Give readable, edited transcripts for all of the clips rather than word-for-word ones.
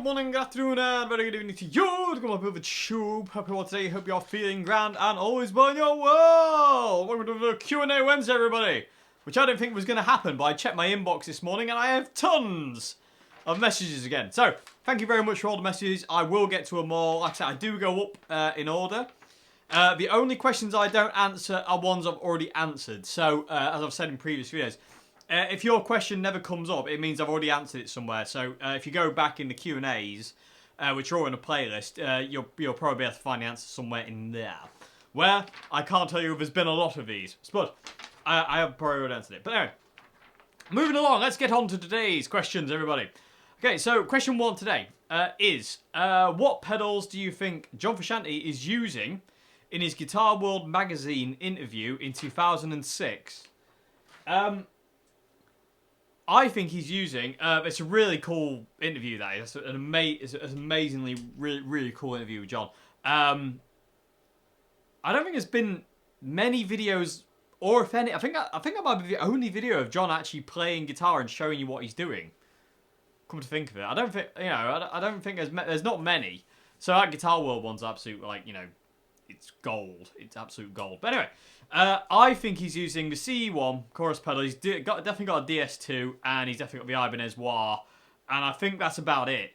morning, good afternoon, and very good evening to you. To come up with a tube. Hope you're all today. Hope you're feeling grand and always well in your world. Welcome to the Q&A Wednesday, everybody. Which I didn't think was going to happen, but I checked my inbox this morning and I have tons of messages again. So, thank you very much for all the messages. I will get to them all. Like I said, I do go up in order. The only questions I don't answer are ones I've already answered. So, as I've said in previous videos, if your question never comes up, it means I've already answered it somewhere. So if you go back in the Q&As, which are all in a playlist, you'll probably be able to find the answer somewhere in there. Where, I can't tell you if there's been a lot of these. But I have probably already answered it. But anyway, moving along, let's get on to today's questions, everybody. Okay, so question 1 today is, what pedals do you think John Frusciante is using in his Guitar World magazine interview in 2006? I think he's using, it's a really cool interview, that is. It's an amazingly, really cool interview with John. I don't think there's been many videos, or if any, I think that might be the only video of John actually playing guitar and showing you what he's doing. Come to think of it, I don't think, I don't think there's not many. So that Guitar World one's absolute, it's gold. It's absolute gold. But anyway, I think he's using the CE1 chorus pedal. He's definitely got a DS2, and he's definitely got the Ibanez Wah, and I think that's about it.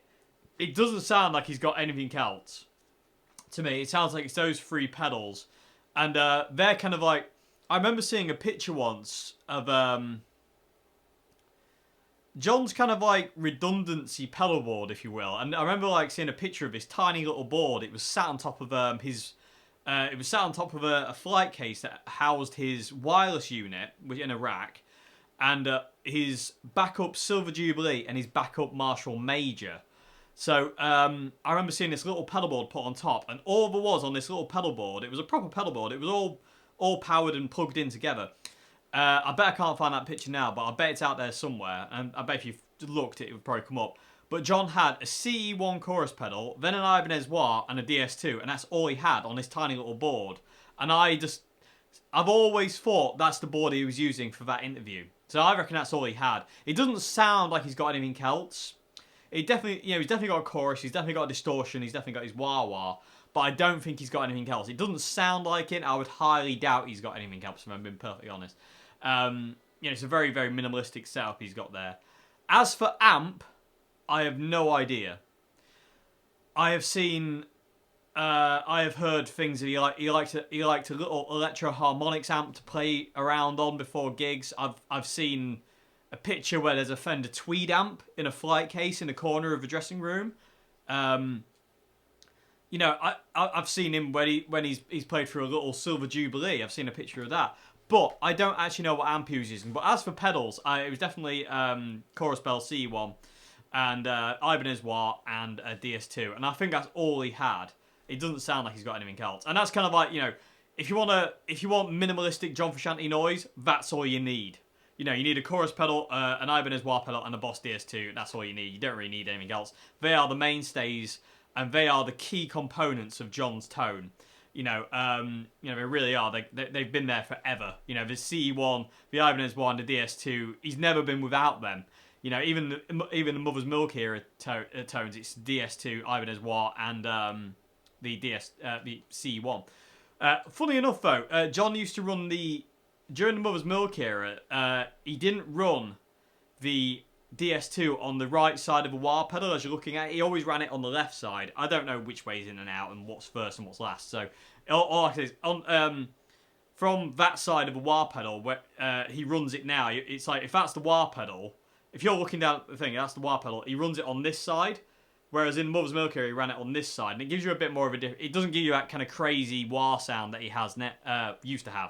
It doesn't sound like he's got anything else. To me, it sounds like it's those 3 pedals, and they're kind of like, I remember seeing a picture once of John's kind of like redundancy pedal board, if you will, and I remember like seeing a picture of this tiny little board. It was sat on top of it was sat on top of a flight case that housed his wireless unit in a rack, and his backup Silver Jubilee and his backup Marshall Major. So I remember seeing this little pedal board put on top, and all there was on this little pedal board, it was a proper pedal board. It was all powered and plugged in together. I bet I can't find that picture now, but I bet it's out there somewhere, and I bet if you looked, it would probably come up. But John had a CE1 chorus pedal, then an Ibanez Wah, and a DS2, and that's all he had on this tiny little board. And I've always thought that's the board he was using for that interview. So I reckon that's all he had. It doesn't sound like he's got anything else. He's definitely got a chorus, he's definitely got a distortion, he's definitely got his wah-wah, but I don't think he's got anything else. It doesn't sound like it. I would highly doubt he's got anything else, if I'm being perfectly honest. It's a very, very minimalistic setup he's got there. As for amp, I have no idea. I have heard things that he liked a little electro harmonics amp to play around on before gigs. I've seen a picture where there's a Fender Tweed amp in a flight case in the corner of the dressing room. I've seen him when he's played through a little Silver Jubilee. I've seen a picture of that. But I don't actually know what amp he was using. But as for pedals, it was definitely Chorus Bell C1. And Ibanez Wah and a DS2, and I think that's all he had. It doesn't sound like he's got anything else, and that's kind of like, if you want minimalistic John Frusciante noise, that's all you need. You need a chorus pedal, an Ibanez Wah pedal, and a Boss DS2. That's all you need. You don't really need anything else. They are the mainstays, and they are the key components of John's tone. They really are. They've been there forever. The CE1, the Ibanez Wah, and the DS2. He's never been without them. Even the Mother's Milk era tones, it's DS2, Ibanez Wah, and the CE1. Funny enough, though, John used to run during the Mother's Milk era, he didn't run the DS2 on the right side of a wah pedal as you're looking at it. He always ran it on the left side. I don't know which way is in and out and what's first and what's last. So all I say is from that side of a wah pedal, where he runs it now, it's like if that's the wah pedal. If you're looking down at the thing, that's the wah pedal. He runs it on this side, whereas in Mother's Milk he ran it on this side, and it gives you a bit more of a it doesn't give you that kind of crazy wah sound that he has used to have,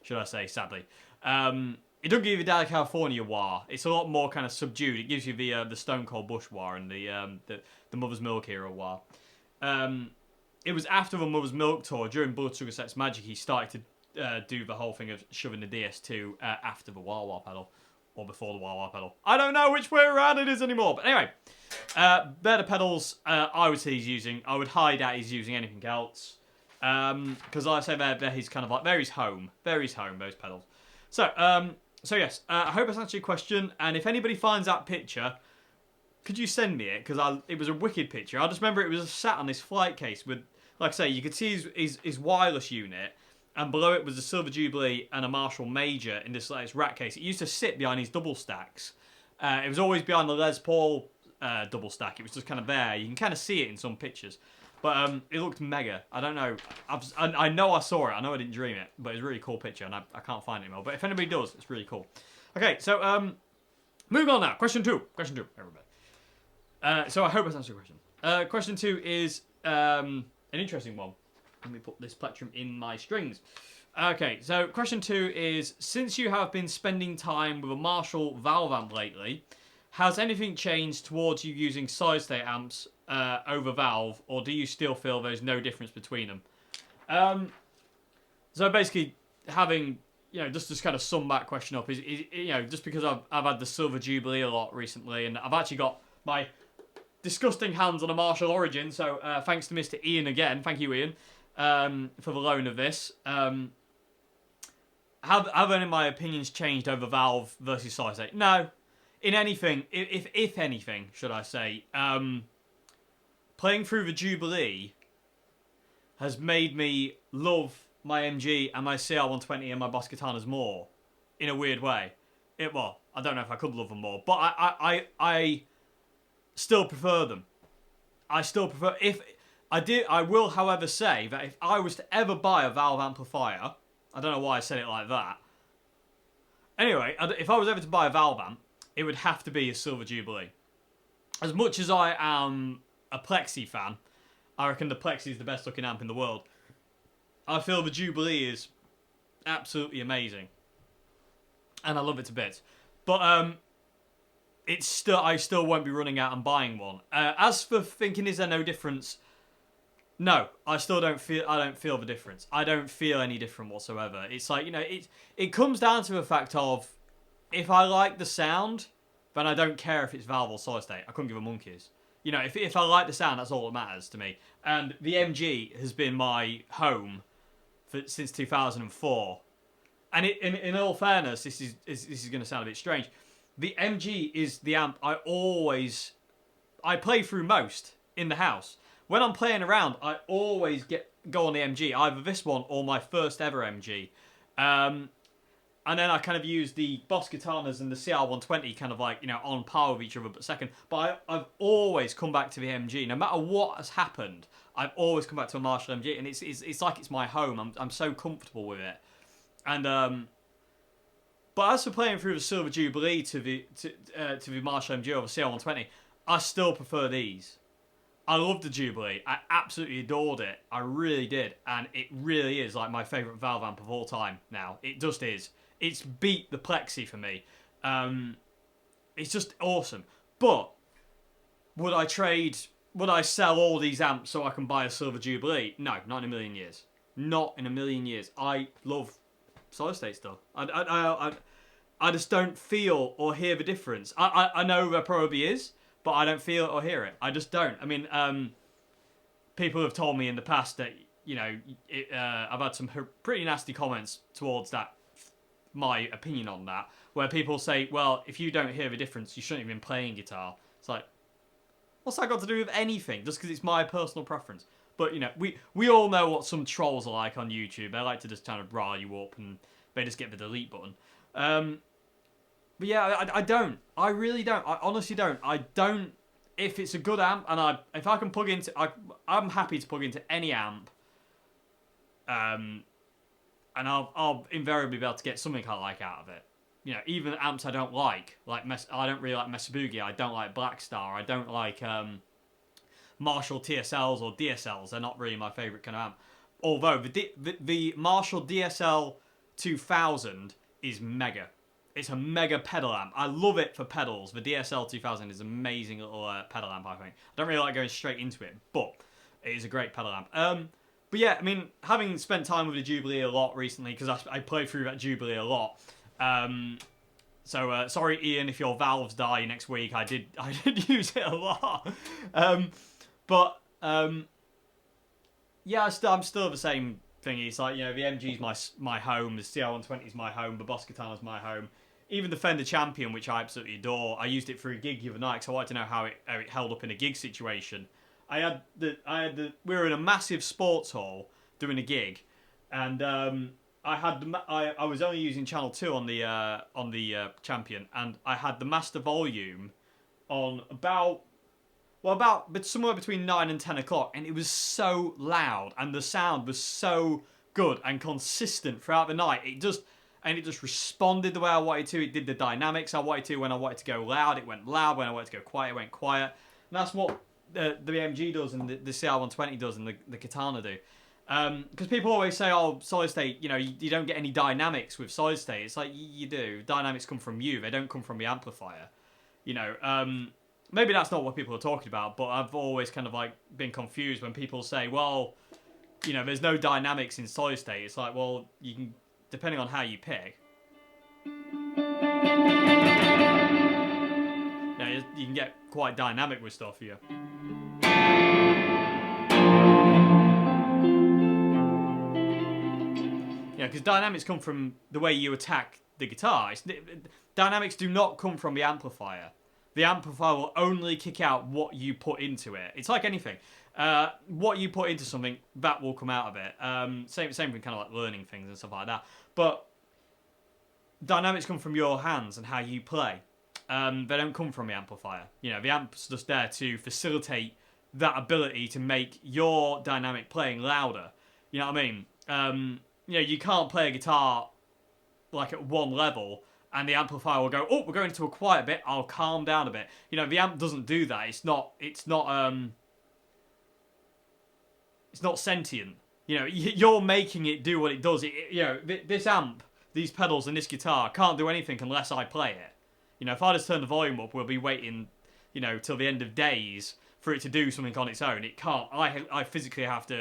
should I say? Sadly, it doesn't give you the Dali California wah. It's a lot more kind of subdued. It gives you the Stone Cold Bush wah and the Mother's Milk era wah. It was after the Mother's Milk tour during Blood Sugar Sex Magic he started to do the whole thing of shoving the DS2 after the wah pedal. Or before the wah pedal. I don't know which way around it is anymore. But anyway, they're the pedals I would say he's using. I would highly doubt he's using anything else. Because like I say, they're his kind of like, they're his home, those pedals. So yes, I hope that's answered your question. And if anybody finds that picture, Could you send me it? Because it was a wicked picture. I just remember it was sat on this flight case with, like I say, you could see his wireless unit, and below it was a Silver Jubilee and a Marshall Major in this rack case. It used to sit behind these double stacks. It was always behind the Les Paul double stack. It was just kind of there. You can kind of see it in some pictures. But it looked mega. I don't know. I know I saw it. I know I didn't dream it. But it's a really cool picture, and I can't find it anymore. But if anybody does, it's really cool. Okay, so moving on now. Question two, everybody. So I hope that's answered your question. Question 2 is an interesting one. Let me put this plectrum in my strings. Okay, so question 2 is, since you have been spending time with a Marshall valve amp lately, has anything changed towards you using solid state amps over valve, or do you still feel there's no difference between them? So basically, having, just to kind of sum that question up, is just because I've had the Silver Jubilee a lot recently, and I've actually got my disgusting hands on a Marshall Origin, so thanks to Mr. Ian again. Thank you, Ian, for the loan of this. Have any of my opinions changed over valve versus solid state? No. In anything, if anything, should I say, playing through the Jubilee has made me love my MG and my CR120 and my Boss Katanas more, in a weird way. Well, I don't know if I could love them more, but I still prefer them. I still prefer... I will, however, say that if I was to ever buy a valve amplifier... I don't know why I said it like that. Anyway, if I was ever to buy a valve amp, it would have to be a Silver Jubilee. As much as I am a Plexi fan, I reckon the Plexi is the best looking amp in the world. I feel the Jubilee is absolutely amazing. And I love it to bits. But I still won't be running out and buying one. As for thinking, is there no difference? No, I don't feel the difference. I don't feel any different whatsoever. It's like, it comes down to the fact of, if I like the sound, then I don't care if it's valve or solid state. I couldn't give a monkeys. If I like the sound, that's all that matters to me. And the MG has been my home since 2004. And in all fairness, this is going to sound a bit strange. The MG is the amp I play through most in the house. When I'm playing around, I always go on the MG, either this one or my first ever MG. And then I kind of use the Boss Katanas and the CR120 kind of on par with each other, but second. But I've always come back to the MG. No matter what has happened, I've always come back to a Marshall MG, and it's like it's my home. I'm so comfortable with it. And but as for playing through the Silver Jubilee to the Marshall MG over CR120, I still prefer these. I loved the Jubilee. I absolutely adored it. I really did. And it really is like my favourite valve amp of all time now. It just is. It's beat the Plexi for me. It's just awesome. But would I sell all these amps so I can buy a Silver Jubilee? No, not in a million years. Not in a million years. I love solid state still. I just don't feel or hear the difference. I know there probably is, but I don't feel it or hear it. I just don't. I mean, people have told me in the past that, I've had some pretty nasty comments towards that, my opinion on that, where people say, well, if you don't hear the difference, you shouldn't have been playing guitar. It's like, what's that got to do with anything? Just because it's my personal preference. But, we all know what some trolls are like on YouTube. They like to just kind of rile you up and they just get the delete button. But yeah, I don't. I really don't. I honestly don't. I don't. If it's a good amp, and if I can plug into, I'm happy to plug into any amp. And I'll invariably be able to get something I like out of it. Even amps I don't like I don't really like Mesa Boogie. I don't like Black Star. I don't like Marshall TSLs or DSLs. They're not really my favourite kind of amp. Although the Marshall DSL 2000 is mega. It's a mega pedal amp. I love it for pedals. The DSL 2000 is an amazing little pedal amp, I think. I don't really like going straight into it, but it is a great pedal amp. But yeah, I mean, having spent time with the Jubilee a lot recently, because I played through that Jubilee a lot. So sorry, Ian, if your valves die next week. I did use it a lot. Yeah, I'm still the same thing. It's like, the MG's my home, the CR120's my home, the Boss Katana's my home. even the Fender Champion, which I absolutely adore, I used it for a gig the other night because I wanted to know how it held up in a gig situation. We were in a massive sports hall doing a gig, and I was only using channel 2 on the Champion, and I had the master volume on about somewhere between 9 and 10 o'clock, and it was so loud, and the sound was so good and consistent throughout the night. It just responded the way I wanted to. It did the dynamics I wanted to. When I wanted to go loud, it went loud. When I wanted to go quiet, it went quiet. And that's what the MG does, and the CR120 does, and the Katana do. Because people always say, oh, solid state, you don't get any dynamics with solid state. It's like, you do. Dynamics come from you. They don't come from the amplifier. Maybe that's not what people are talking about, but I've always kind of like been confused when people say, well, there's no dynamics in solid state. It's like, well, you can, depending on how you pick. You can get quite dynamic with stuff here. Because dynamics come from the way you attack the guitar. Dynamics do not come from the amplifier. The amplifier will only kick out what you put into it. It's like anything. What you put into something, that will come out of it. Same with kind of like learning things and stuff like that. But dynamics come from your hands and how you play. They don't come from the amplifier. The amp's just there to facilitate that ability to make your dynamic playing louder. You know what I mean? You can't play a guitar like at one level and the amplifier will go, oh, we're going into a quiet bit, I'll calm down a bit. The amp doesn't do that. It's not sentient. You're making it do what it does. This amp, these pedals and this guitar can't do anything unless I play it. If I just turn the volume up, we'll be waiting, till the end of days for it to do something on its own. It can't. I physically have to.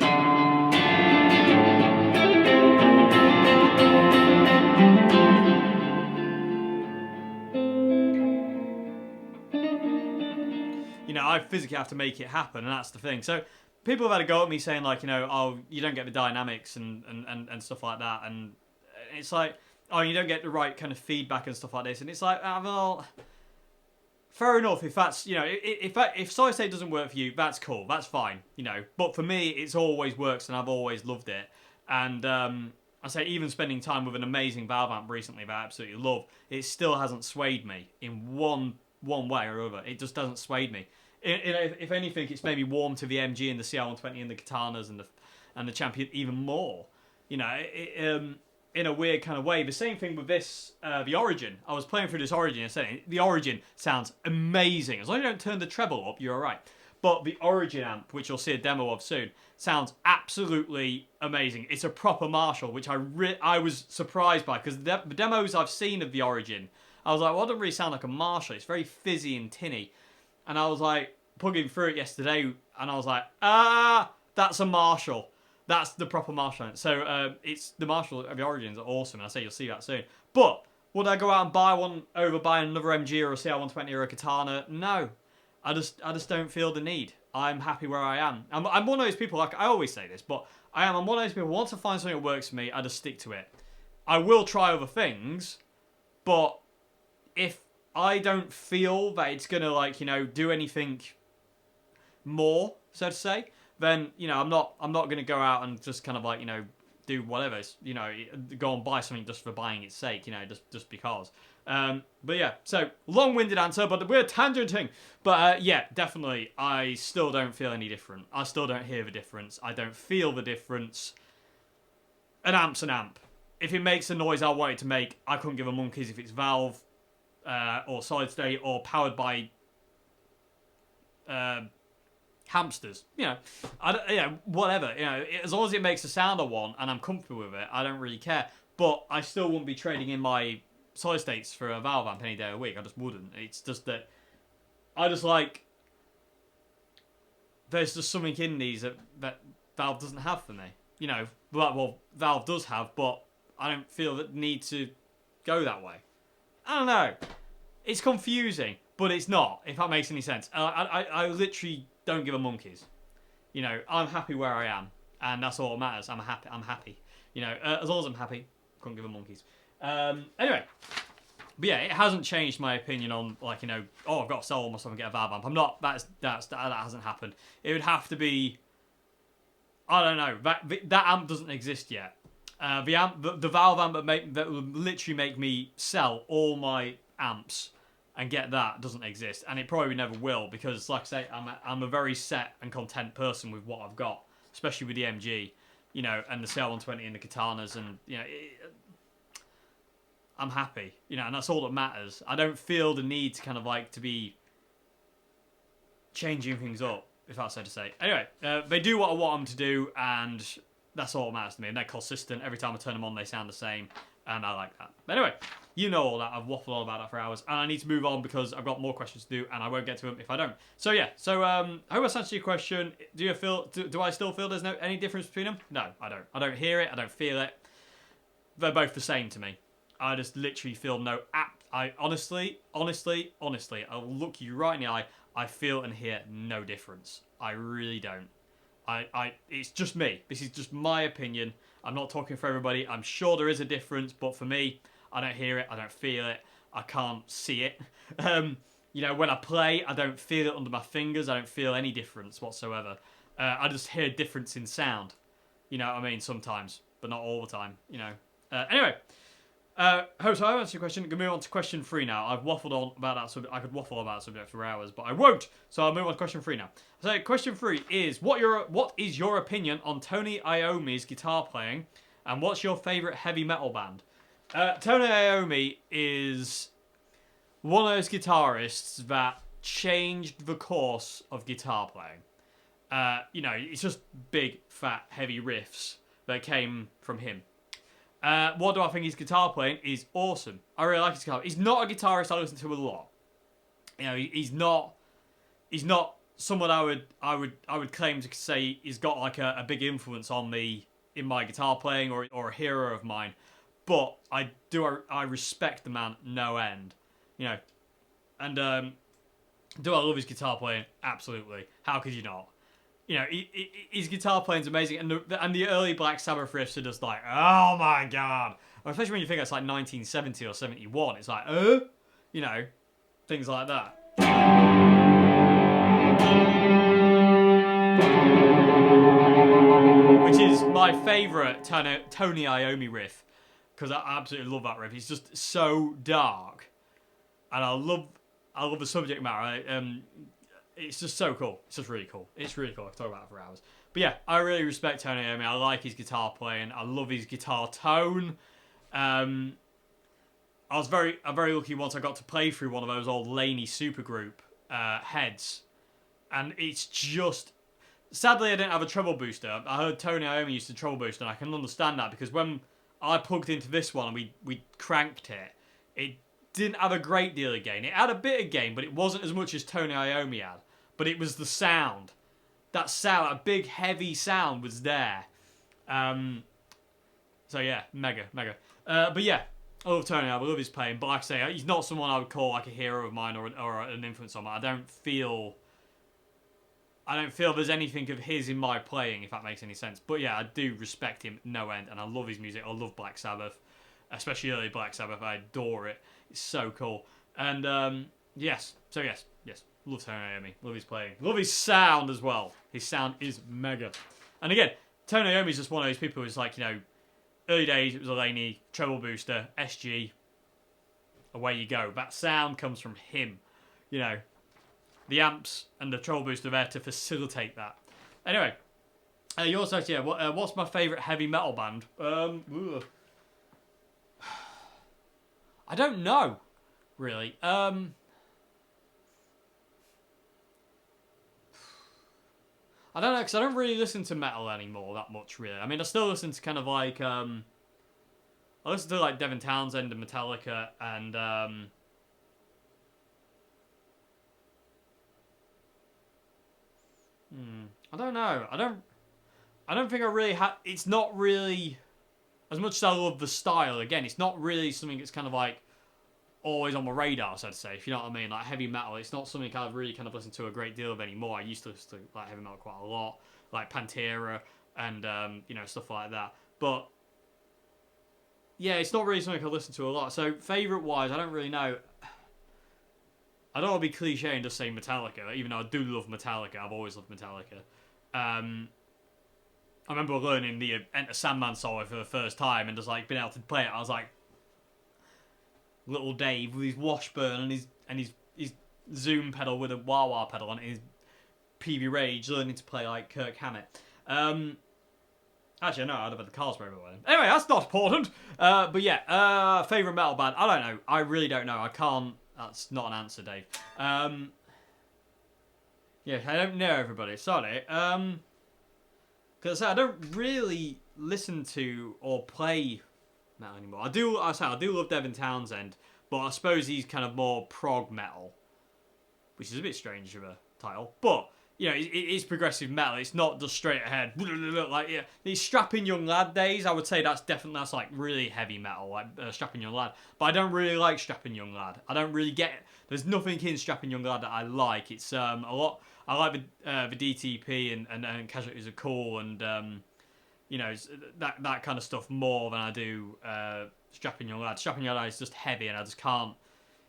I physically have to make it happen, and that's the thing. So people have had a go at me saying like, oh, you don't get the dynamics and stuff like that, and it's like, oh, you don't get the right kind of feedback and stuff like this, and it's like, well, fair enough. If that's, if solid state doesn't work for you, that's cool, that's fine, But for me, it's always works, and I've always loved it. And I say, even spending time with an amazing valve amp recently that I absolutely love, it still hasn't swayed me in one way or other. It just doesn't sway me. If anything, it's made me warm to the MG and the CR120 and the Katanas and the Champion even more. In a weird kind of way. The same thing with this, the Origin. I was playing through this Origin and saying the Origin sounds amazing. As long as you don't turn the treble up, you're alright. But the Origin amp, which you'll see a demo of soon, sounds absolutely amazing. It's a proper Marshall, which I was surprised by, because the demos I've seen of the Origin, I was like, well, it doesn't really sound like a Marshall. It's very fizzy and tinny. And I was like, plugging through it yesterday, and I was like, that's a Marshall. That's the proper Marshall. So it's the Marshall of the Origins are awesome, and I say you'll see that soon. But would I go out and buy one over buying another MG or a CR120 or a Katana? No. I just don't feel the need. I'm happy where I am. I'm one of those people, like I always say this, but I'm one of those people, once I find something that works for me, I just stick to it. I will try other things, but if I don't feel that it's going to, do anything more, so to say, then, I'm not going to go out and just kind of do whatever, go and buy something just for buying its sake, just because. But yeah, so long-winded answer, but we're tangenting. But yeah, definitely, I still don't feel any different. I still don't hear the difference. I don't feel the difference. An amp's an amp. If it makes the noise I want it to make, I couldn't give a monkeys if it's valve, or solid state, or powered by hamsters. Whatever. As long as it makes the sound I want and I'm comfortable with it, I don't really care. But I still wouldn't be trading in my solid states for a valve amp any day of the week. I just wouldn't. It's just that I just like, there's just something in these that Valve doesn't have for me. Well, Valve does have, but I don't feel the need to go that way. I don't know. It's confusing, but it's not, if that makes any sense. I literally don't give a monkeys. I'm happy where I am, and that's all that matters. I'm happy. As long as I'm happy, couldn't give a monkeys. Anyway, But yeah, it hasn't changed my opinion on, like, you know, oh, I've got to sell all my stuff and get a valve amp. I'm not. That hasn't happened. It would have to be. I don't know. That amp doesn't exist yet. The valve amp that would literally make me sell all my amps and get that doesn't exist, and it probably never will, because, like I say, I'm a very set and content person with what I've got, especially with the MG, you know, and the CL120 and the Katanas, and you know. I'm happy, you know, and that's all that matters. I don't feel the need to kind of like to be changing things up, if that's so to say. Anyway, they do what I want them to do, and that's all that matters to me. And they're consistent. Every time I turn them on, they sound the same, and I like that. But anyway, you know all that. I've waffled all about that for hours, and I need to move on because I've got more questions to do, and I won't get to them if I don't. So yeah, I hope that's answered your question. Do I still feel there's any difference between them? No, I don't. I don't hear it. I don't feel it. They're both the same to me. I just literally feel I honestly, I'll look you right in the eye. I feel and hear no difference. I really don't. It's just me. This is just my opinion. I'm not talking for everybody. I'm sure there is a difference, but for me, I don't hear it. I don't feel it. I can't see it. You know, when I play, I don't feel it under my fingers. I don't feel any difference whatsoever. I just hear a difference in sound. You know what I mean? Sometimes, but not all the time. You know. Anyway. So I've answered your question. I'm going to move on to question 3 now. I've waffled on about that subject. I could waffle about that subject for hours, but I won't. So I'll move on to question 3 now. So question 3 is, what is your opinion on Tony Iommi's guitar playing, and what's your favourite heavy metal band? Tony Iommi is one of those guitarists that changed the course of guitar playing. You know, it's just big, fat, heavy riffs that came from him. What do I think his guitar playing is awesome. I really like his guitar. He's not a guitarist I listen to a lot. You know, he's not someone I would claim to say he's got like a big influence on me in my guitar playing or a hero of mine. But I respect the man no end. You know, and do I love his guitar playing? Absolutely. How could you not? You know, his guitar playing's amazing, and the early Black Sabbath riffs are just like, oh my god. Especially when you think it's like 1970 or 71, it's like, you know, things like that. Which is my favourite Tony Iommi riff, because I absolutely love that riff. It's just so dark, and I love the subject matter. It's just so cool. It's just really cool. It's really cool. I can talk about it for hours. But yeah, I really respect Tony Iommi. I like his guitar playing. I love his guitar tone. I was very lucky once I got to play through one of those old Laney supergroup heads. And it's just... Sadly, I didn't have a treble booster. I heard Tony Iommi used to treble boost, and I can understand that, because when I plugged into this one and we cranked it, it didn't have a great deal of gain. It had a bit of gain, but it wasn't as much as Tony Iommi had. But it was the sound. That sound, a big, heavy sound was there. So yeah, mega. But yeah, I love Tony. I love his playing. But like I say, he's not someone I would call like a hero of mine or an influence on me. I don't feel there's anything of his in my playing, if that makes any sense. But yeah, I do respect him no end, and I love his music. I love Black Sabbath, especially early Black Sabbath. I adore it. It's so cool. And yes. Love Tony Iommi. Love his playing. Love his sound as well. His sound is mega. And again, Tony Iommi's just one of those people who's like, you know, early days it was a Laney, treble booster, SG, away you go. That sound comes from him. You know, the amps and the treble booster are there to facilitate that. Anyway, you also asked, yeah, what's my favourite heavy metal band? I don't know, really. I don't know, because I don't really listen to metal anymore that much, really. I mean, I still listen to kind of like, I listen to like Devin Townsend and Metallica, and, I don't know. I don't think I really have, it's not really, as much as I love the style, again, it's not really something that's kind of like, always on my radar, so to say, if you know what I mean. Like heavy metal, it's not something I've really kind of listened to a great deal of anymore. I used to listen to like heavy metal quite a lot, like Pantera and you know, stuff like that. But yeah, it's not really something I listen to a lot. So favourite wise, I don't really know. I don't want to be cliche and just say Metallica, even though I do love Metallica. I've always loved Metallica. I remember learning the Enter Sandman song for the first time and just like being able to play it. I was like, little Dave with his Washburn and his Zoom pedal with a wah-wah pedal and his PV Rage learning to play like Kirk Hammett. Actually, no, I'd have had the Carlsberg everywhere. Anyway, that's not important. But yeah, favourite metal band? I don't know. I really don't know. I can't. That's not an answer, Dave. Yeah, I don't know, everybody. Sorry. Because I don't really listen to or play metal anymore. I do love Devin Townsend, but I suppose he's kind of more prog metal, which is a bit strange of a title. But you know, it's progressive metal. It's not just straight ahead. Like, yeah, these Strapping Young Lad days, I would say that's like really heavy metal, like Strapping Young Lad. But I don't really like Strapping Young Lad. I don't really get it. There's nothing in Strapping Young Lad that I like. It's a lot. I like the DTP and Casualties Are Cool and you know, that kind of stuff more than I do Strapping Young Lad. Strapping Young Lad is just heavy, and I just can't.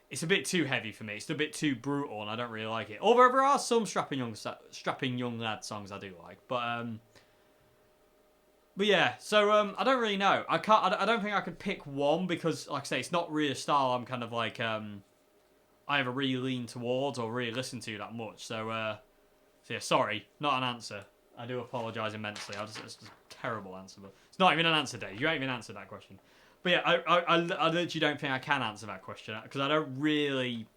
It's a bit too heavy for me. It's a bit too brutal, and I don't really like it. Although there are some Strapping Young Lad songs I do like, but yeah. So I don't really know. I can't. I don't think I could pick one because, like I say, it's not really a style I'm kind of like I either really lean towards or really listen to that much. So yeah, sorry, not an answer. I do apologise immensely. It's just a terrible answer, but it's not even an answer, Dave. You ain't even answered that question. But yeah, I literally don't think I can answer that question because I don't really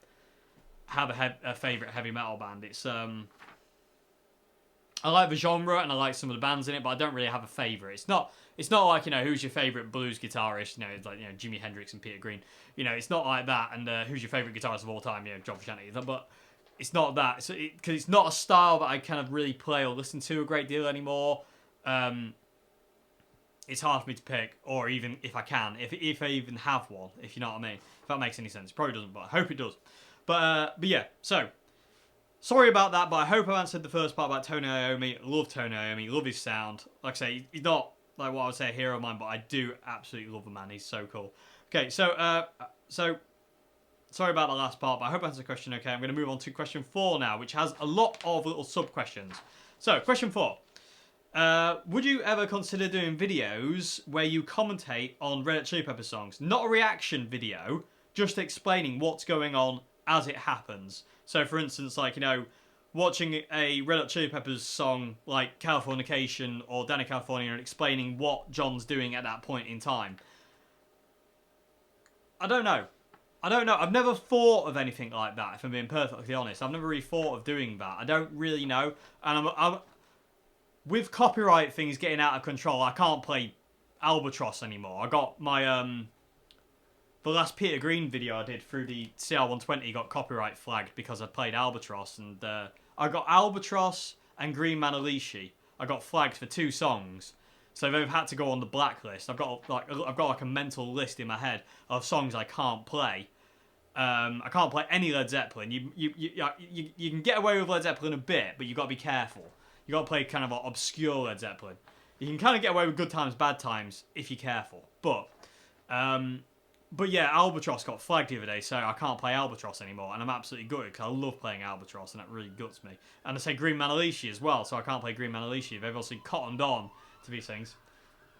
have a favourite heavy metal band. It's I like the genre and I like some of the bands in it, but I don't really have a favourite. It's not like, you know, who's your favourite blues guitarist? You know, it's like, you know, Jimi Hendrix and Peter Green. You know, it's not like that. And who's your favourite guitarist of all time? You know, John Frusciante. But it's not that. Because it's not a style that I kind of really play or listen to a great deal anymore. It's hard for me to pick, or even if I can, if I even have one, if you know what I mean. If that makes any sense. Probably doesn't, but I hope it does. But yeah, so sorry about that, but I hope I've answered the first part about Tony Iommi. Love Tony Iommi, love his sound. Like I say, he's not like what I would say a hero of mine, but I do absolutely love the man. He's so cool. Okay, so sorry about the last part, but I hope I answered the question okay. I'm going to move on to question 4 now, which has a lot of little sub-questions. So, question 4. Would you ever consider doing videos where you commentate on Red Hot Chili Peppers songs? Not a reaction video, just explaining what's going on as it happens. So, for instance, like, you know, watching a Red Hot Chili Peppers song like Californication or Danny California and explaining what John's doing at that point in time. I don't know. I've never thought of anything like that, if I'm being perfectly honest. I've never really thought of doing that. I don't really know. And I'm with copyright things getting out of control, I can't play Albatross anymore. I got my the last Peter Green video I did through the CR120 got copyright flagged because I played Albatross, and I got Albatross and Green Manalishi. I got flagged for 2 songs, so they've had to go on the blacklist. I've got like a mental list in my head of songs I can't play. I can't play any Led Zeppelin. You can get away with Led Zeppelin a bit, but you got to be careful. You got to play kind of obscure Led Zeppelin. You can kind of get away with Good Times, Bad Times if you're careful. But yeah, Albatross got flagged the other day, so I can't play Albatross anymore, and I'm absolutely gutted because I love playing Albatross, and that really guts me. And I say Green Manalishi as well, so I can't play Green Manalishi. They've obviously cottoned on to these things.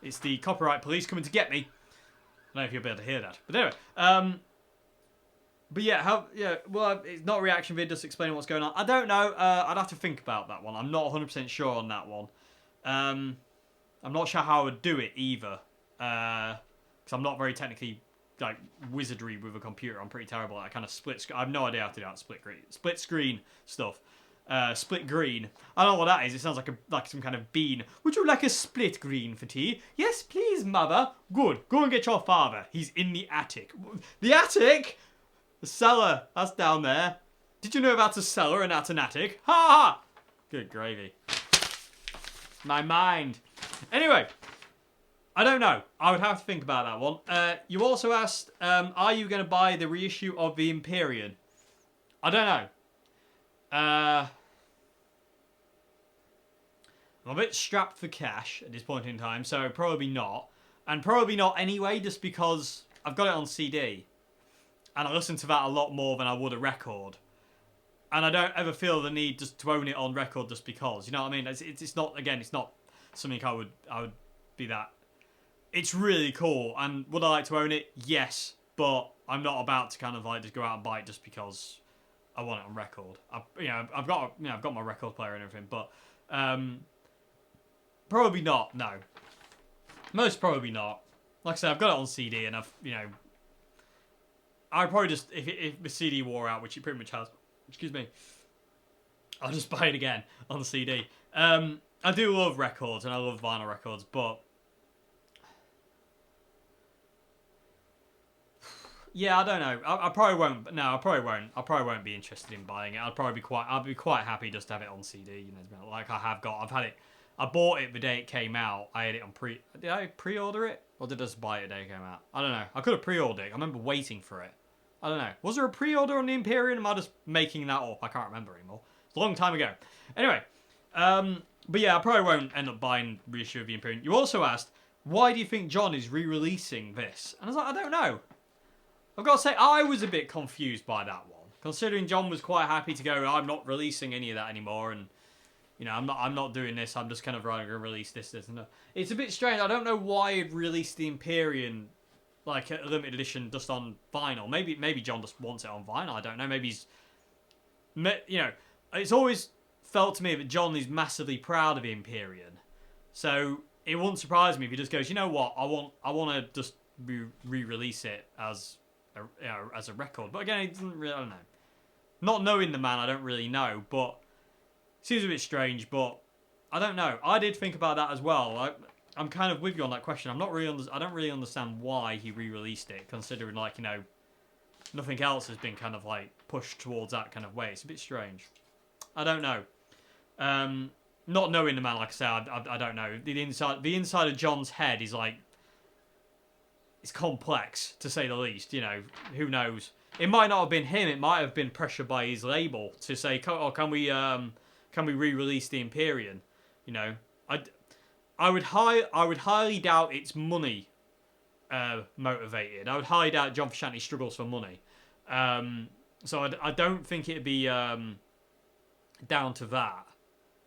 It's the copyright police coming to get me. I don't know if you'll be able to hear that, but anyway. But yeah, well, it's not a reaction video, just explaining what's going on. I don't know. I'd have to think about that one. I'm not 100% sure on that one. I'm not sure how I would do it either, because I'm not very technically like wizardry with a computer. I'm pretty terrible at that kind of split screen. I have no idea how to do that split screen stuff. Split green. I don't know what that is. It sounds like some kind of bean. Would you like a split green for tea? Yes, please, mother. Good. Go and get your father. He's in the attic. The attic? The cellar, that's down there. Did you know about a cellar and that's an attic? Ha ha! Good gravy. My mind. Anyway, I don't know. I would have to think about that one. You also asked, are you going to buy the reissue of the Empyrean? I don't know. I'm a bit strapped for cash at this point in time, so probably not. And probably not anyway, just because I've got it on CD. And I listen to that a lot more than I would a record. And I don't ever feel the need just to own it on record just because. You know what I mean? It's not, again, it's not something I would be that. It's really cool. And would I like to own it? Yes. But I'm not about to kind of like just go out and buy it just because I want it on record. I've got my record player and everything, but probably not. No, most probably not. Like I said, I've got it on CD, and I'd probably just if the CD wore out, which it pretty much has. Excuse me. I'll just buy it again on the CD. I do love records, and I love vinyl records, but yeah, I don't know. I probably won't. No, I probably won't. I probably won't be interested in buying it. I'd be quite happy just to have it on CD. You know, like I have got. I've had it. I bought it the day it came out. I had it on Did I pre-order it, or did I just buy it the day it came out? I don't know. I could have pre-ordered it. I remember waiting for it. I don't know. Was there a pre-order on the Empyrean? Am I just making that up? I can't remember anymore. It's a long time ago. Anyway, but yeah, I probably won't end up buying reissue of the Empyrean. You also asked, why do you think John is re-releasing this? And I was like, I don't know. I've got to say, I was a bit confused by that one, considering John was quite happy to go, I'm not releasing any of that anymore, and you know, I'm not doing this. I'm just kind of going to release this, and that. It's a bit strange. I don't know why he'd released the Empyrean like a limited edition just on vinyl. Maybe John just wants it on vinyl. I don't know. Maybe he's, you know, it's always felt to me that John is massively proud of the Empyrean, so it wouldn't surprise me if he just goes, you know what, I want to just re-release it as a record. But again, it doesn't really, I don't know. Not knowing the man, I don't really know, but it seems a bit strange, but I don't know. I did think about that as well. I'm kind of with you on that question. I don't really understand why he re-released it, considering, like, you know, nothing else has been kind of like pushed towards that kind of way. It's a bit strange. I don't know. Not knowing the man, like I say, I don't know. The inside of John's head is like, it's complex, to say the least. You know, who knows? It might not have been him. It might have been pressure by his label to say, "Oh, can we re-release the Empyrean?" You know, I would highly doubt it's money motivated. I would highly doubt John Frusciante struggles for money. So I don't think it'd be down to that.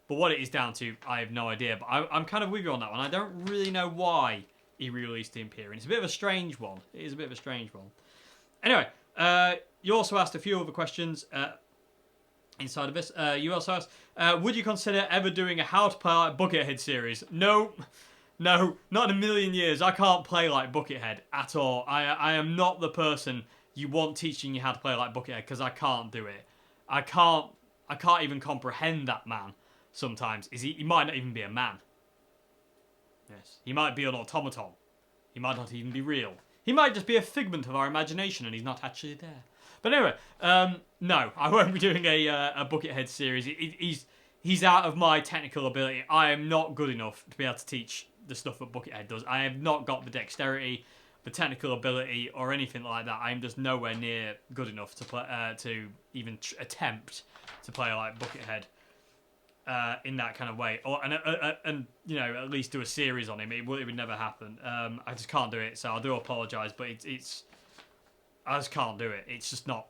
But what it is down to, I have no idea. But I'm kind of with you on that one. I don't really know why he re-released the Empyrean. It's a bit of a strange one. It is a bit of a strange one. Anyway, you also asked a few other questions inside of this. You also asked, would you consider ever doing a How to Play Like Buckethead series? No, not in a million years. I can't play like Buckethead at all. I am not the person you want teaching you how to play like Buckethead, because I can't do it. I can't even comprehend that man sometimes. He might not even be a man. Yes. He might be an automaton. He might not even be real. He might just be a figment of our imagination and he's not actually there. But anyway, no, I won't be doing a Buckethead series. He's out of my technical ability. I am not good enough to be able to teach the stuff that Buckethead does. I have not got the dexterity, the technical ability, or anything like that. I am just nowhere near good enough to play, to even attempt to play like Buckethead. In that kind of way, and you know, at least do a series on him. It would never happen. I just can't do it, so I do apologise, but it's I just can't do it. It's just not.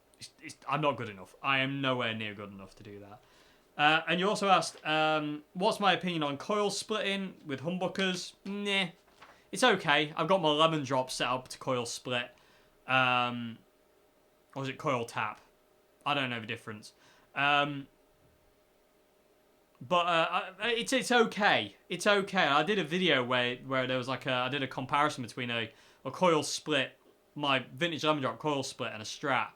I'm not good enough. I am nowhere near good enough to do that. And you also asked, what's my opinion on coil splitting with humbuckers? Nah, it's okay. I've got my lemon drop set up to coil split. Or is it coil tap? I don't know the difference. But it's okay. It's okay. I did a video where there was like I did a comparison between a coil split, my vintage lemon drop coil split, and a Strat,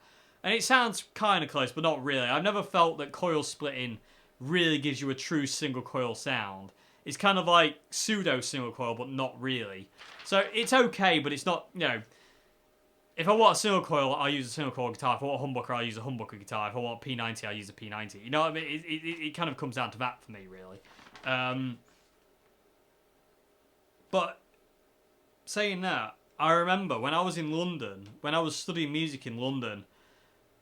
and it sounds kind of close, but not really. I've never felt that coil splitting really gives you a true single coil sound. It's kind of like pseudo single coil, but not really. So it's okay, but it's not, you know. If I want a single coil, I'll use a single coil guitar. If I want a humbucker, I'll use a humbucker guitar. If I want a P90, I'll use a P90. You know what I mean? It kind of comes down to that for me, really. But saying that, I remember when I was in London, when I was studying music in London,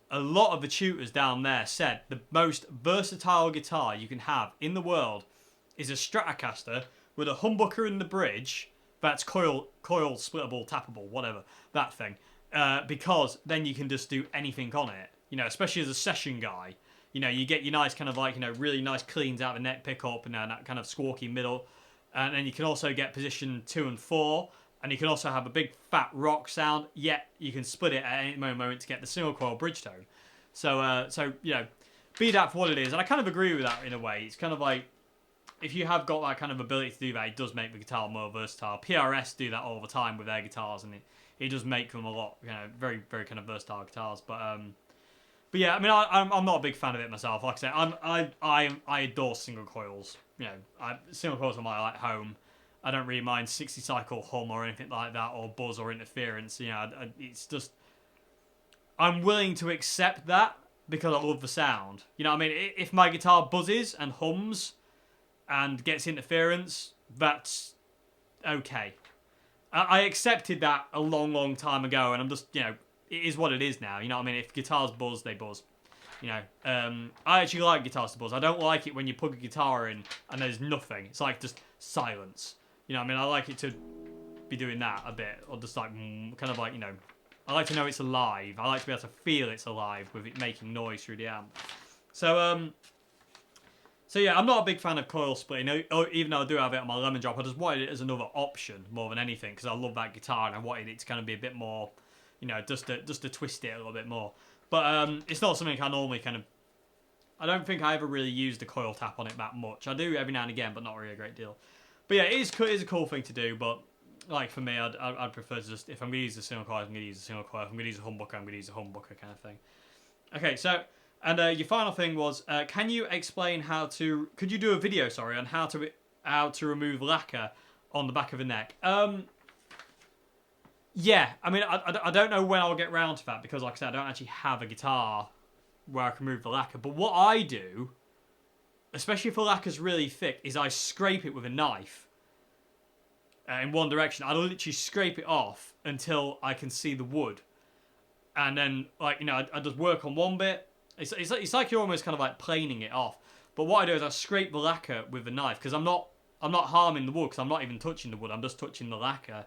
a lot of the tutors down there said the most versatile guitar you can have in the world is a Stratocaster with a humbucker in the bridge that's coil splittable, tappable, whatever, that thing. Because then you can just do anything on it. You know, especially as a session guy. You know, you get your nice kind of like, you know, really nice cleans out of the neck pickup and that kind of squawky middle. And then you can also get position 2 and 4. And you can also have a big fat rock sound, yet you can split it at any moment to get the single coil bridge tone. So you know, be that for what it is. And I kind of agree with that in a way. It's kind of like, if you have got that kind of ability to do that, it does make the guitar more versatile. PRS do that all the time with their guitars, and it does make them a lot, you know, very, very kind of versatile guitars. But yeah, I mean, I'm not a big fan of it myself. Like I say, I adore single coils. You know, single coils are my like home. I don't really mind 60 cycle hum or anything like that, or buzz or interference. You know, it's just, I'm willing to accept that because I love the sound. You know what I mean? If my guitar buzzes and hums and gets interference, that's okay. I accepted that a long, long time ago, and I'm just, you know, it is what it is now. You know what I mean? If guitars buzz, they buzz. You know, I actually like guitars to buzz. I don't like it when you plug a guitar in and there's nothing. It's like just silence. You know what I mean? I like it to be doing that a bit, or just like, kind of like, you know, I like to know it's alive. I like to be able to feel it's alive with it making noise through the amp. So yeah, I'm not a big fan of coil splitting, even though I do have it on my Lemon Drop. I just wanted it as another option more than anything, because I love that guitar and I wanted it to kind of be a bit more, you know, just to twist it a little bit more. But it's not something I normally kind of, I don't think I ever really use the coil tap on it that much. I do every now and again, but not really a great deal. But yeah, it is a cool thing to do, but like for me, I'd prefer to just, if I'm going to use a single coil, I'm going to use a single coil. If I'm going to use a humbucker, I'm going to use a humbucker kind of thing. Okay, so, and your final thing was, can you explain could you do a video, on how to remove lacquer on the back of the neck? Yeah, I mean, I don't know when I'll get round to that, because like I said, I don't actually have a guitar where I can remove the lacquer. But what I do, especially if the lacquer's really thick, is I scrape it with a knife in one direction. I literally scrape it off until I can see the wood. And then, like, you know, I just work on one bit. It's like you're almost kind of like planing it off. But what I do is I scrape the lacquer with the knife, because I'm not harming the wood, because I'm not even touching the wood. I'm just touching the lacquer.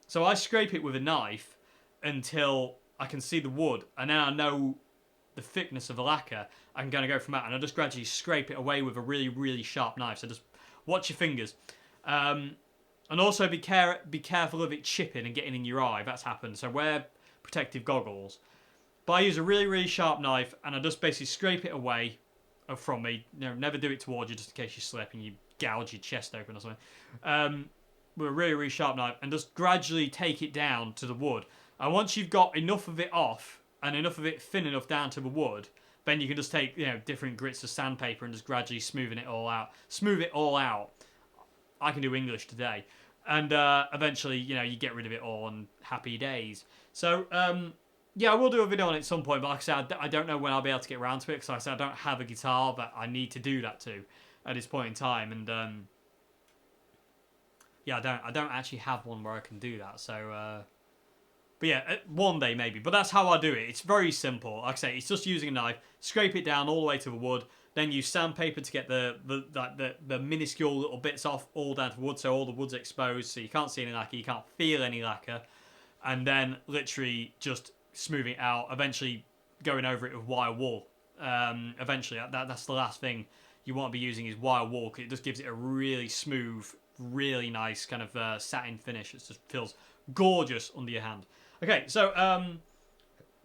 So I scrape it with a knife until I can see the wood, and then I know the thickness of the lacquer. I'm going to go from that, and I just gradually scrape it away with a really, really sharp knife. So just watch your fingers. And also be careful of it chipping and getting in your eye. That's happened. So wear protective goggles. But I use a really, really sharp knife, and I just basically scrape it away from me. You know, never do it towards you, just in case you slip and you gouge your chest open or something. With a really, really sharp knife, and just gradually take it down to the wood. And once you've got enough of it off, and enough of it thin enough down to the wood, then you can just take, you know, different grits of sandpaper and just gradually smooth it all out. I can do English today. And eventually, you know, you get rid of it all, and happy days. So, yeah, I will do a video on it at some point, but like I said, I don't know when I'll be able to get around to it, because like I said, I don't have a guitar that I need to do that to at this point in time. And yeah, I don't actually have one where I can do that. So, but yeah, one day maybe. But that's how I do it. It's very simple. Like I say, it's just using a knife, scrape it down all the way to the wood, then use sandpaper to get the minuscule little bits off all down to the wood, so all the wood's exposed, so you can't see any lacquer, you can't feel any lacquer, and then literally just smoothing it out, eventually going over it with wire wool. Eventually, that's the last thing you want to be using is wire wool, because it just gives it a really smooth, really nice kind of satin finish. It just feels gorgeous under your hand. Okay, so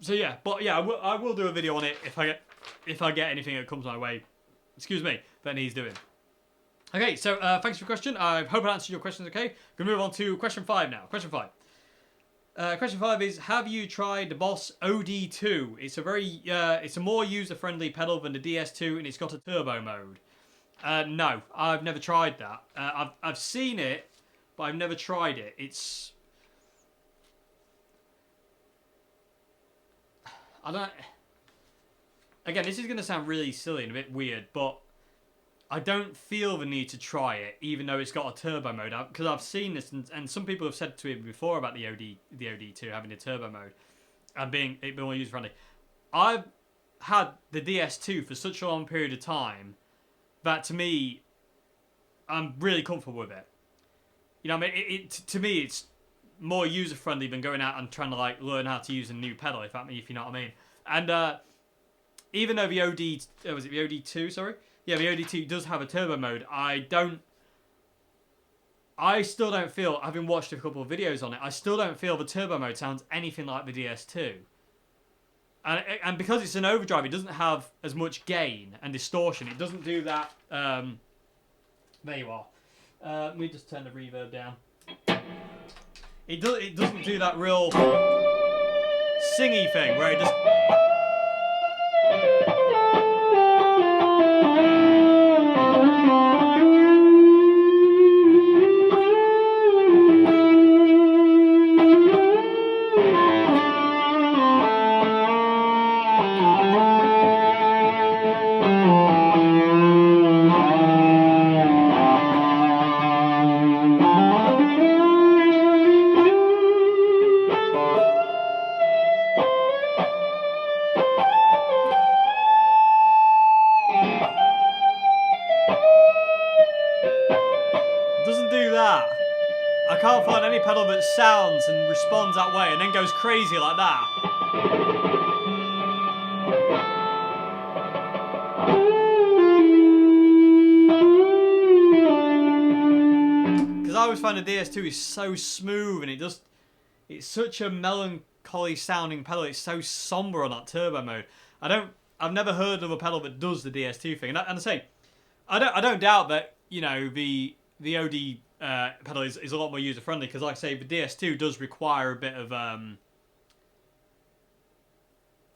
yeah, but yeah, I will do a video on it if I get anything that comes my way. Excuse me, that needs doing. Okay, so thanks for your question. I hope I answered your questions. Okay, gonna move on to question 5 now. Question 5. Question 5 is: have you tried the Boss OD2? It's a more user-friendly pedal than the DS2, and it's got a turbo mode. No, I've never tried that. I've seen it, but I've never tried it. I don't. Again, this is going to sound really silly and a bit weird, but I don't feel the need to try it, even though it's got a turbo mode. Because I've seen this, and some people have said to me before about the OD2 having a turbo mode and being more user friendly. I've had the DS2 for such a long period of time that, to me, I'm really comfortable with it. You know, what I mean, to me, it's more user friendly than going out and trying to like learn how to use a new pedal. If you know what I mean. And even though the was it the OD2? Sorry, yeah, the OD2 does have a turbo mode. I still don't feel, having watched a couple of videos on it, I still don't feel the turbo mode sounds anything like the DS2. And because it's an overdrive, it doesn't have as much gain and distortion. It doesn't do that. There you are. Let me just turn the reverb down. It doesn't do that real singy thing where it just. I can't find any pedal that sounds and responds that way and then goes crazy like that. Because I always find the DS2 is so smooth and it's such a melancholy sounding pedal. It's so somber on that turbo mode. I've never heard of a pedal that does the DS2 thing. And I say, I don't doubt that, you know, the OD pedal is a lot more user friendly because, like I say, the DS2 does require a bit of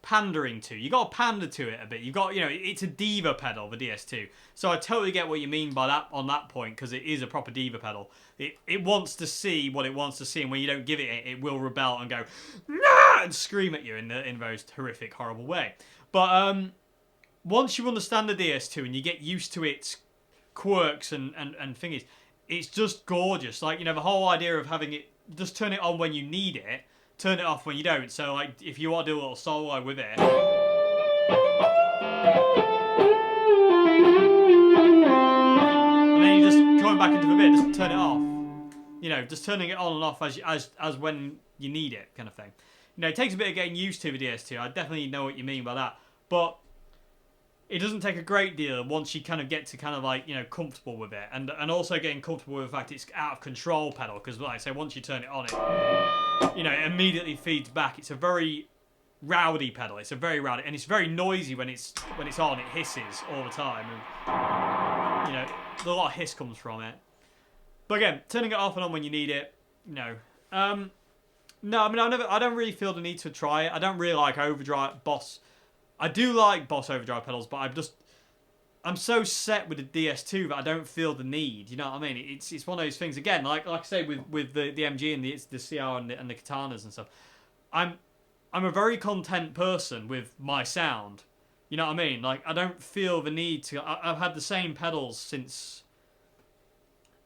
pandering to. You got to pander to it a bit. You got, you know, it's a diva pedal, the DS2. So I totally get what you mean by that on that point because it is a proper diva pedal. It wants to see what it wants to see, and when you don't give it, it will rebel and go nah! And scream at you in the most horrific, horrible way. But once you understand the DS2 and you get used to its quirks and thingies, it's just gorgeous. Like, you know, the whole idea of having it, just turn it on when you need it, turn it off when you don't. So, like, if you want to do a little solo with it, and then you just coming back into the bit, just turn it off. You know, just turning it on and off as when you need it, kind of thing. You know, it takes a bit of getting used to the DS2. I definitely know what you mean by that, but it doesn't take a great deal once you kind of get to kind of like, you know, comfortable with it, and also getting comfortable with the fact it's out of control pedal, because like I say, once you turn it on, it, you know, it immediately feeds back. It's a very rowdy pedal. It's a very rowdy, and it's very noisy when it's on. It hisses all the time, and you know, a lot of hiss comes from it. But again, turning it off and on when you need it, no. No, I mean, I don't really feel the need to try it. I don't really like overdrive Boss. I do like Boss overdrive pedals, but I'm so set with the DS2 that I don't feel the need. You know what I mean? It's one of those things. Again, like I say with the MG and the CR and the Katanas and stuff. I'm a very content person with my sound. You know what I mean? Like, I don't feel the need to. I've had the same pedals since.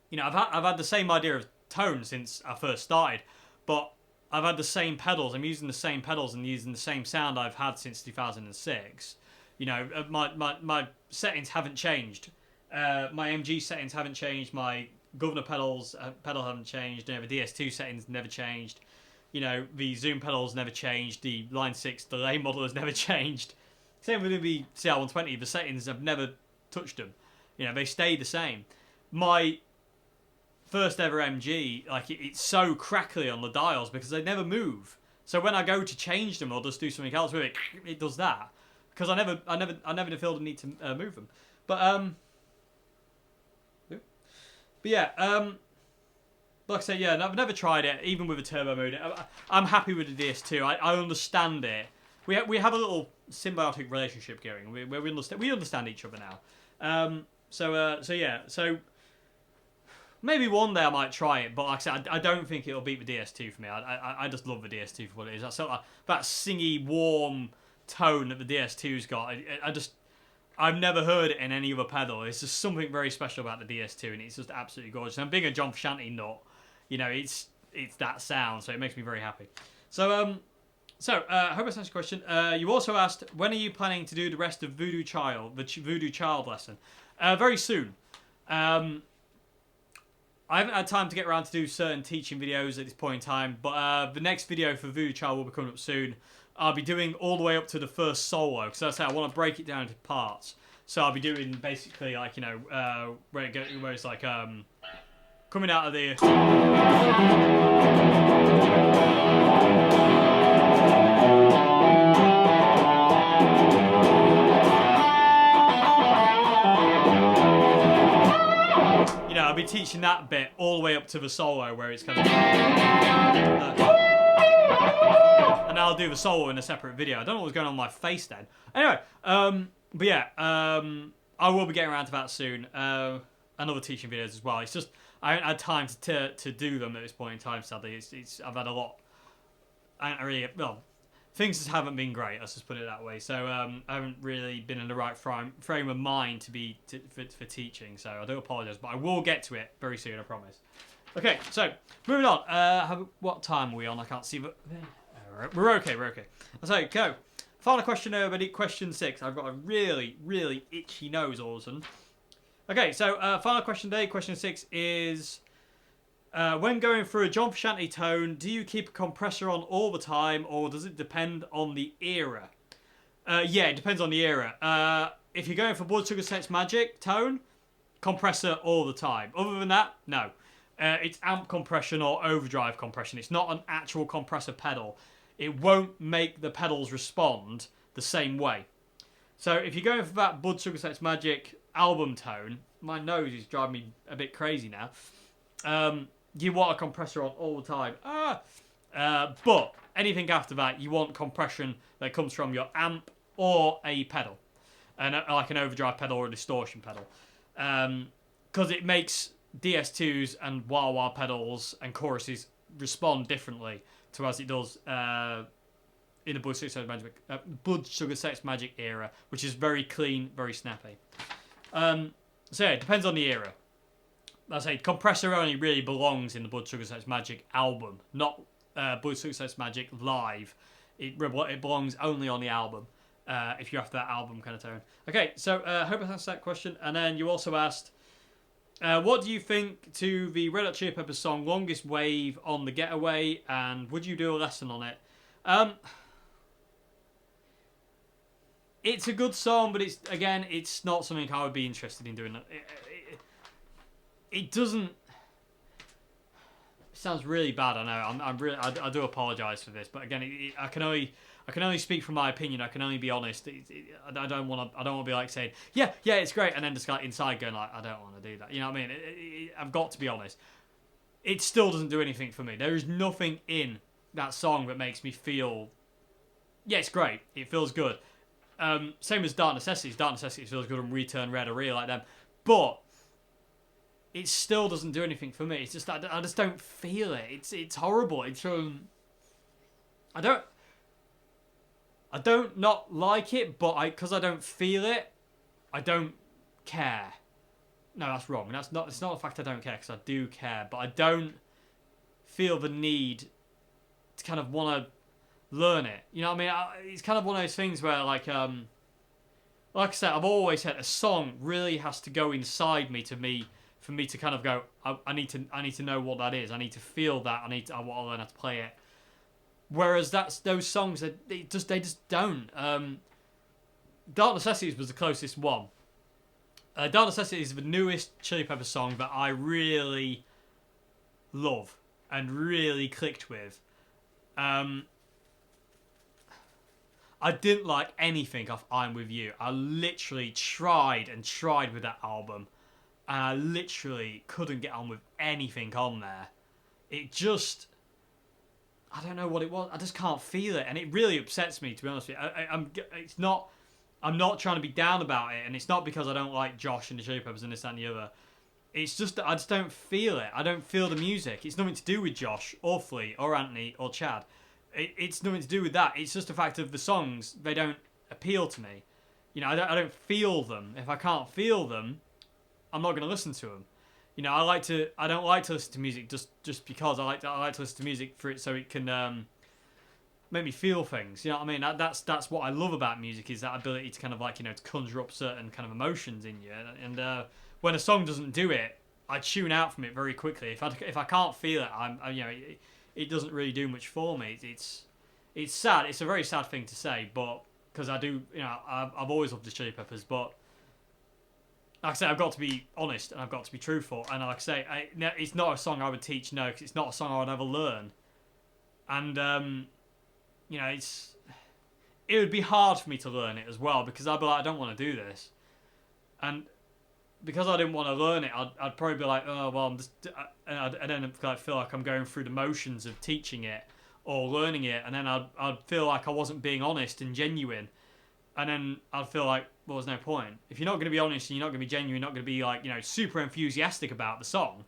You know, I've had the same idea of tone since I first started, but I've had the same pedals. I'm using the same pedals and using the same sound I've had since 2006. You know, my settings haven't changed. My MG settings haven't changed. My governor pedal haven't changed. You know, the DS2 settings never changed. You know, the zoom pedals never changed. The Line 6 delay model has never changed. Same with the CR120. The settings, I've never touched them. You know, they stay the same. My first ever MG, like, it's so crackly on the dials because they never move. So when I go to change them or just do something else with it, it does that because I never feel the need to move them. But yeah, like I say, yeah, I've never tried it, even with a turbo mode. I'm happy with the DS2. I understand it. We have a little symbiotic relationship going where we understand each other now. So yeah, so. Maybe one day I might try it, but like I said, I don't think it'll beat the DS2 for me. I just love the DS2 for what it is. That sort of, that singy, warm tone that the DS2's got. I've never heard it in any other pedal. It's just something very special about the DS2, and it's just absolutely gorgeous. And being a John Frusciante nut, you know, it's that sound, so it makes me very happy. So I hope I answered your question. You also asked, when are you planning to do the rest of Voodoo Child, the Voodoo Child lesson? Very soon. I haven't had time to get around to do certain teaching videos at this point in time, but the next video for Voodoo Child will be coming up soon. I'll be doing all the way up to the first solo, because that's how I want to break it down into parts. So I'll be doing basically like, you know, where it's like coming out of the... You know, I'll be teaching that bit all the way up to the solo where it's kind of... and I'll do the solo in a separate video. I don't know what's going on with my face then. Anyway, but yeah, I will be getting around to that soon. And other teaching videos as well. It's just, I haven't had time to do them at this point in time, sadly. I've had a lot... things just haven't been great, let's just put it that way. So I haven't really been in the right frame of mind for teaching. So I do apologise, but I will get to it very soon, I promise. Okay, so moving on. What time are we on? I can't see, but we're okay. So go. Final question, everybody. Question 6. I've got a really, really itchy nose all of a sudden. Okay, so final question today. Question 6 is. When going through a John Frusciante tone, do you keep a compressor on all the time, or does it depend on the era? Yeah, it depends on the era. If you're going for Blood Sugar Sex Magic tone, compressor all the time. Other than that, no. It's amp compression or overdrive compression. It's not an actual compressor pedal. It won't make the pedals respond the same way. So if you're going for that Blood Sugar Sex Magic album tone, my nose is driving me a bit crazy now. You want a compressor on all the time. But anything after that, you want compression that comes from your amp or a pedal. And like an overdrive pedal or a distortion pedal. Because it makes DS2s and wah-wah pedals and choruses respond differently to as it does in the Blood Sugar Sex Magic era, which is very clean, very snappy. So yeah, it depends on the era. I say compressor only really belongs in the Blood Sugar Sex Magic album, not Blood Sugar Sex Magic live. It belongs only on the album. If you're after that album kind of tone. Okay, so hope I answered that question. And then you also asked, what do you think to the Red Hot Chili Peppers song "Longest Wave" on The Getaway, and would you do a lesson on it? It's a good song, but it's not something I would be interested in doing. It doesn't. It sounds really bad. I know. I do apologise for this, but again, I can only speak from my opinion. I can only be honest. I don't want to be like saying yeah, it's great, and then just like inside going like I don't want to do that. You know what I mean? I've got to be honest. It still doesn't do anything for me. There is nothing in that song that makes me feel. Yeah, it's great. It feels good. Same as Dark Necessities. Dark Necessities feels good, and Return Red. I really like them, but it still doesn't do anything for me. It's just I just don't feel it. It's horrible. It's I don't not like it, but because I don't feel it, I don't care. No, that's wrong. It's not the fact I don't care, because I do care, but I don't feel the need to kind of want to learn it. You know what I mean? It's kind of one of those things where like I said, I've always said a song really has to go inside me for me to kind of go, I need to know what that is. I need to feel that. I want to learn how to play it. Whereas those songs they just don't. Dark Necessities was the closest one. Dark Necessities is the newest Chili Peppers song that I really love and really clicked with. I didn't like anything off I'm With You. I literally tried with that album, and I literally couldn't get on with anything on there. It just, I don't know what it was. I just can't feel it, and it really upsets me, to be honest with you. I'm not trying to be down about it, and it's not because I don't like Josh and the Chili Peppers and this, that, and the other. It's just that I just don't feel it. I don't feel the music. It's nothing to do with Josh or Flea or Anthony or Chad. It's nothing to do with that. It's just the fact of the songs, they don't appeal to me. You know, I don't feel them. If I can't feel them, I'm not going to listen to them. You know, I don't like to listen to music just because I like to listen to music for it so it can make me feel things. You know what I mean? That's what I love about music, is that ability to kind of like, you know, to conjure up certain kind of emotions in you. And when a song doesn't do it, I tune out from it very quickly. If I can't feel it, it doesn't really do much for me. It's sad. It's a very sad thing to say, but because I do, I've always loved the Chili Peppers, but like I say, I've got to be honest and I've got to be truthful. And like I say, it's not a song I would teach, no, because it's not a song I would ever learn. And it would be hard for me to learn it as well, because I'd be like, I don't want to do this. And because I didn't want to learn it, I'd probably be like, oh well, I don't feel like I'm going through the motions of teaching it or learning it, and then I'd feel like I wasn't being honest and genuine, and then I'd feel like, well, there's no point. If you're not going to be honest and you're not going to be genuine, you're not going to be like, super enthusiastic about the song,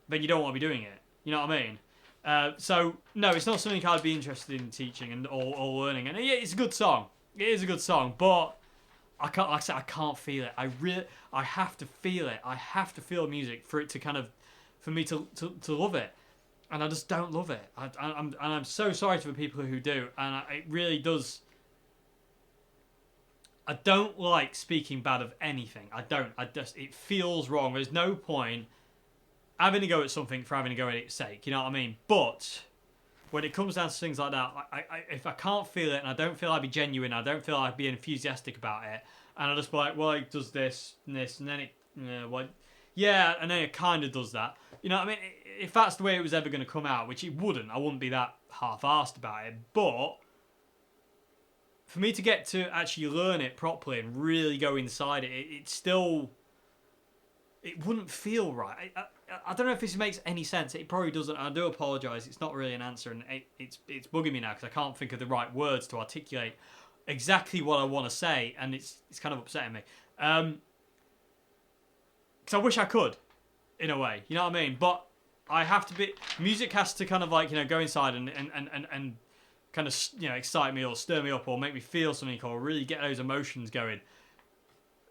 then you don't want to be doing it. You know what I mean? So no, it's not something I'd be interested in teaching or learning. And yeah, it's a good song. It is a good song, but I can't. Like I said, I can't feel it. I have to feel it. I have to feel music for it to for me to love it. And I just don't love it. I'm so sorry to the people who do. And it really does. I don't like speaking bad of anything. I don't. It feels wrong. There's no point having a go at something for having a go at its sake. You know what I mean? But when it comes down to things like that, if I can't feel it and I don't feel I'd be genuine, I don't feel I'd be enthusiastic about it, and I just be like, well, it does this and this, and then it, and then it kind of does that. You know what I mean? If that's the way it was ever going to come out, which it wouldn't, I wouldn't be that half-arsed about it. But for me to get to actually learn it properly and really go inside it, it wouldn't feel right. I don't know if this makes any sense. It probably doesn't. I do apologise. It's not really an answer, and it's bugging me now because I can't think of the right words to articulate exactly what I want to say, and it's kind of upsetting me. Because I wish I could, in a way. You know what I mean? But I have to be. Music has to kind of like go inside and kind of excite me or stir me up or make me feel something or really get those emotions going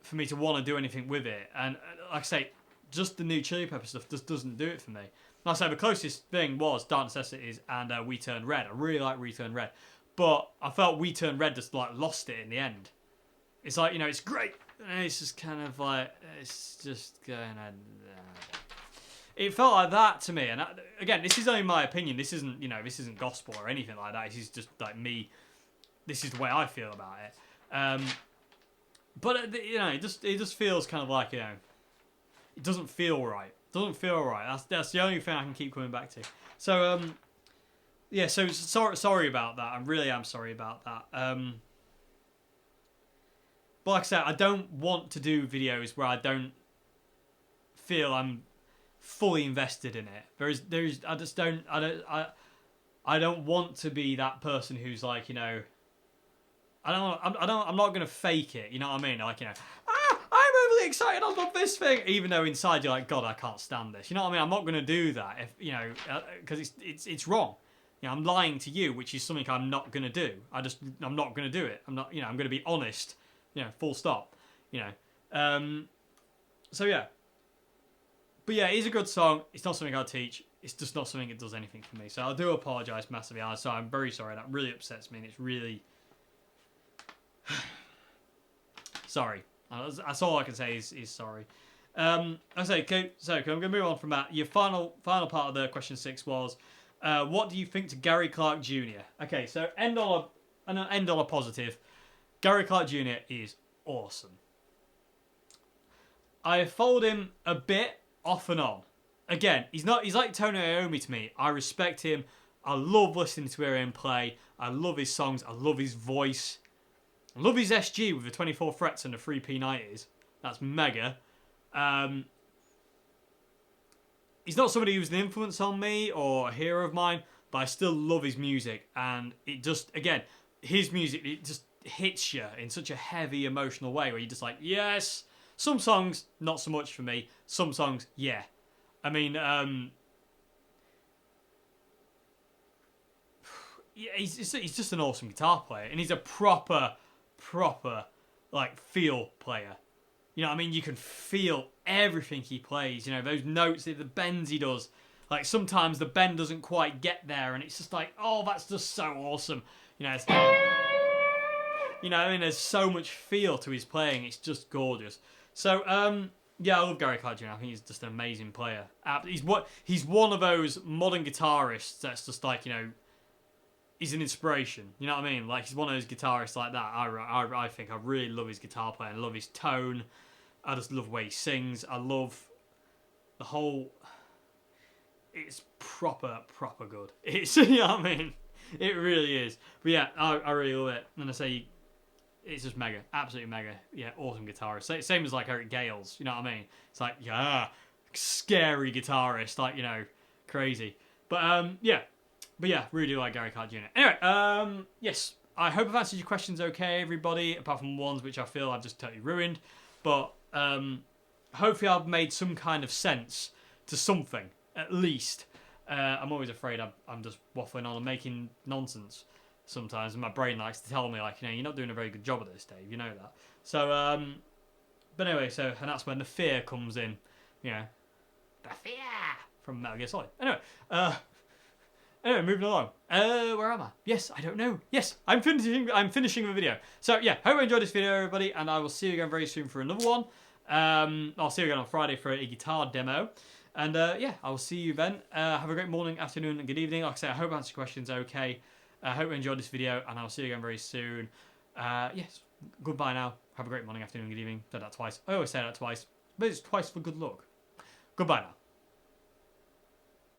for me to want to do anything with it. And like I say, just the new Chili Pepper stuff just doesn't do it for me. Like I say, the closest thing was Dark Necessities and We Turn Red. I really like We Turn Red, but I felt We Turn Red just like lost it in the end. It's like, it's great, and it's just kind of like, it's just going on. It felt like that to me, and again, this is only my opinion. This isn't, this isn't gospel or anything like that. This is just like me. This is the way I feel about it. But it just feels kind of like, it doesn't feel right. It doesn't feel right. That's the only thing I can keep coming back to. So so sorry about that. I really am sorry about that. But like I said, I don't want to do videos where I don't feel I'm fully invested in it. I don't want to be that person who's like, I'm not going to fake it, you know what I mean? Like, I'm overly excited, I love this thing, even though inside you're like, God, I can't stand this. You know what I mean? I'm not going to do that, because it's wrong. I'm lying to you, which is something I'm not going to do. I'm not going to do it. I'm not, I'm going to be honest, full stop, so yeah. But yeah, it is a good song. It's not something I'll teach. It's just not something that does anything for me. So I do apologise massively. I'm very sorry. That really upsets me, and it's really... sorry. That's all I can say is sorry. I say, okay, so I'm going to move on from that. Your final part of the question 6 was, what do you think to Gary Clarke Jr.? Okay, so end on a positive. Gary Clarke Jr. is awesome. I followed him a bit off and on. Again, he's like Tony Iommi to me. I respect him. I love listening to him play. I love his songs. I love his voice. I love his SG with the 24 frets and the 3 P90s. That's mega. He's not somebody who's an influence on me or a hero of mine, but I still love his music. And it just, again, his music, it just hits you in such a heavy, emotional way where you're just like, yes. Some songs, not so much for me. Some songs, yeah. I mean, yeah, he's just an awesome guitar player. And he's a proper, like, feel player. You know what I mean? You can feel everything he plays. Those notes, the bends he does. Like, sometimes the bend doesn't quite get there. And it's just like, oh, that's just so awesome. It's, I mean, there's so much feel to his playing. It's just gorgeous. So, Yeah, I love Gary Clarke Jnr. I think he's just an amazing player. He's one of those modern guitarists that's just like, you know, he's an inspiration. You know what I mean? Like, he's one of those guitarists like that. I think I really love his guitar playing. I love his tone. I just love the way he sings. I love the whole... It's proper good. It's, you know what I mean? It really is. But yeah, I really love it. And I say... It's just mega, absolutely mega. Yeah, awesome guitarist. Same as like Eric Gales, you know what I mean? It's like, yeah, scary guitarist, like, you know, crazy. But yeah, really do like Gary Clarke Jr. Anyway, yes, I hope I've answered your questions okay, everybody, apart from ones which I feel I've just totally ruined. But hopefully I've made some kind of sense to something, at least. I'm always afraid I'm just waffling on and making nonsense sometimes, and my brain likes to tell me, like, you know, you're not doing a very good job of this, Dave, you know that. So, but anyway, and that's when the fear comes in, you know, the fear from Metal Gear Solid. Anyway, moving along. Where am I? Yes, I don't know. Yes, I'm finishing the video. So yeah, hope you enjoyed this video, everybody, and I will see you again very soon for another one. I'll see you again on Friday for a guitar demo. And yeah, I will see you then. Have a great morning, afternoon, and good evening. Like I say, I hope I answered your questions okay. I hope you enjoyed this video, and I'll see you again very soon. Yes, goodbye now. Have a great morning, afternoon, good evening. Said that twice. I always say that twice, but it's twice for good luck. Goodbye now.